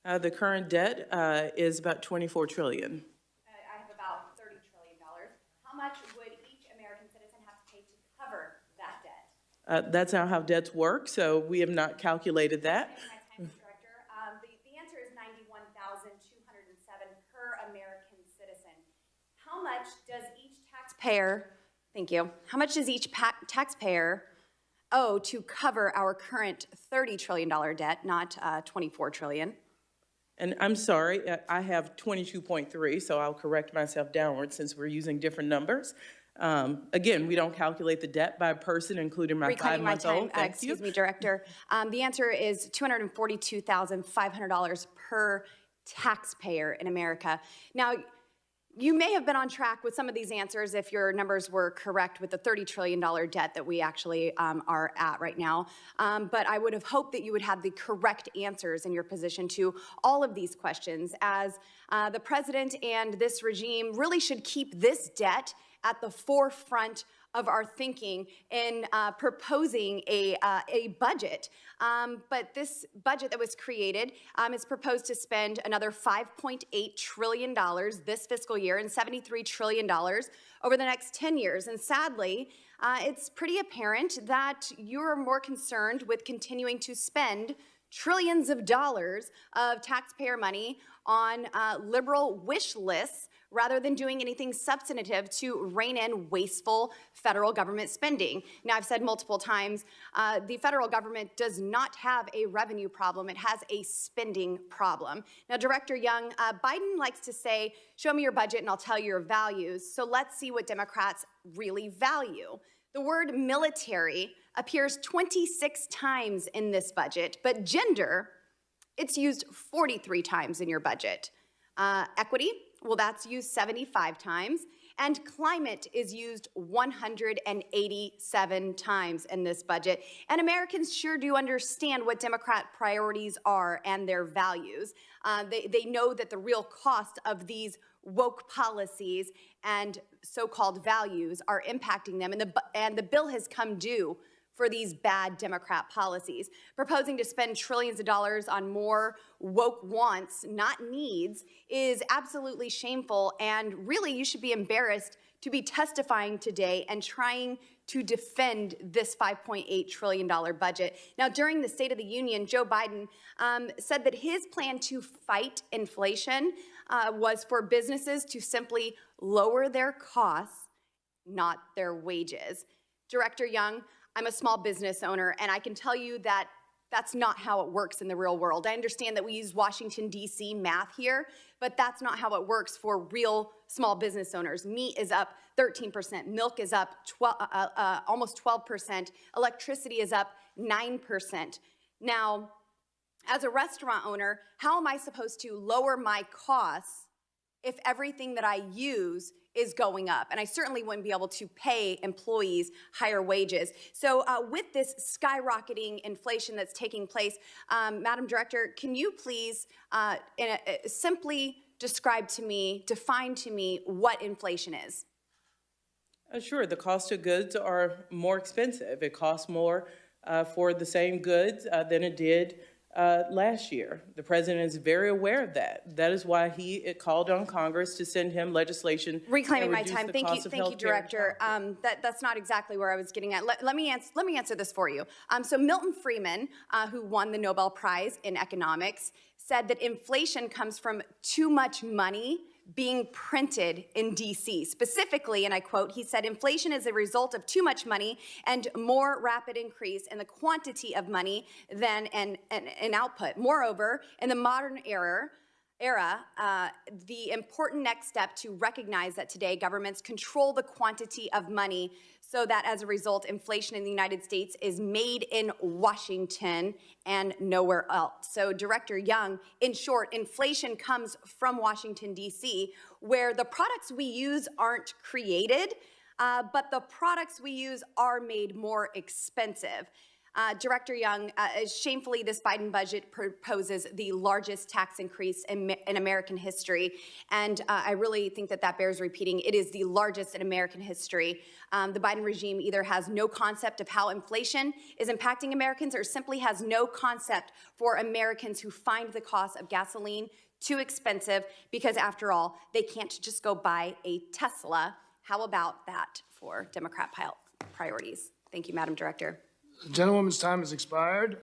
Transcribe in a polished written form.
The current debt is about $24 trillion. I have about $30 trillion. How much would each American citizen have to pay to cover that debt? That's not how debts work, so we have not calculated that. My time, Director. The answer is $91,207 per American citizen. How much does each taxpayer, thank you, how much does each taxpayer owe to cover our current $30 trillion debt, not $24 trillion? And I'm sorry, I have 22.3, so I'll correct myself downward since we're using different numbers. Again, we don't calculate the debt by person, including my 5-month-old. Excuse me, Director. The answer is $242,500 per taxpayer in America. Now, you may have been on track with some of these answers if your numbers were correct with the $30 trillion debt that we actually are at right now. But I would have hoped that you would have the correct answers in your position to all of these questions, as the president and this regime really should keep this debt at the forefront of our thinking in proposing a budget. But this budget that was created is proposed to spend another $5.8 trillion this fiscal year and $73 trillion over the next 10 years. And sadly, it's pretty apparent that you're more concerned with continuing to spend trillions of dollars of taxpayer money on liberal wish lists rather than doing anything substantive to rein in wasteful federal government spending. Now, I've said multiple times, the federal government does not have a revenue problem. It has a spending problem. Now, Director Young, Biden likes to say, show me your budget and I'll tell you your values. So let's see what Democrats really value. The word military appears 26 times in this budget, but gender, it's used 43 times in your budget. Equity, well, that's used 75 times. And climate is used 187 times in this budget. And Americans sure do understand what Democrat priorities are and their values. They know that the real cost of these woke policies and so-called values are impacting them, and the bill has come due for these bad Democrat policies. Proposing to spend trillions of dollars on more woke wants, not needs, is absolutely shameful, and really you should be embarrassed to be testifying today and trying to defend this $5.8 trillion budget. Now, during the State of the Union, Joe Biden said that his plan to fight inflation was for businesses to simply lower their costs, not their wages. Director Young, I'm a small business owner, and I can tell you that that's not how it works in the real world. I understand that we use Washington, D.C. math here, but that's not how it works for real small business owners. Meat is up 13%, milk is up almost 12%, electricity is up 9%. Now, as a restaurant owner, how am I supposed to lower my costs if everything that I use is going up? And I certainly wouldn't be able to pay employees higher wages. So with this skyrocketing inflation that's taking place, Madam Director, can you please simply describe to me, define to me what inflation is? Sure, the cost of goods are more expensive. It costs more for the same goods than it did last year. The president is very aware of that. That is why he called on Congress to send him legislation. Reclaiming my time. Thank you, Director. That's not exactly where I was getting at. Let me answer this for you. So Milton Friedman, who won the Nobel Prize in economics, said that inflation comes from too much money being printed in D.C. Specifically, and I quote, he said, inflation is a result of too much money and more rapid increase in the quantity of money than an output. Moreover, in the modern era, the important next step to recognize that today governments control the quantity of money so that as a result, inflation in the United States is made in Washington and nowhere else. So Director Young, in short, inflation comes from Washington, D.C., where the products we use aren't created, but the products we use are made more expensive. Director Young, shamefully, this Biden budget proposes the largest tax increase in American history, and I really think that that bears repeating. It is the largest in American history. The Biden regime either has no concept of how inflation is impacting Americans or simply has no concept for Americans who find the cost of gasoline too expensive because, after all, they can't just go buy a Tesla. How about that for Democrat priorities? Thank you, Madam Director. The gentlewoman's time has expired.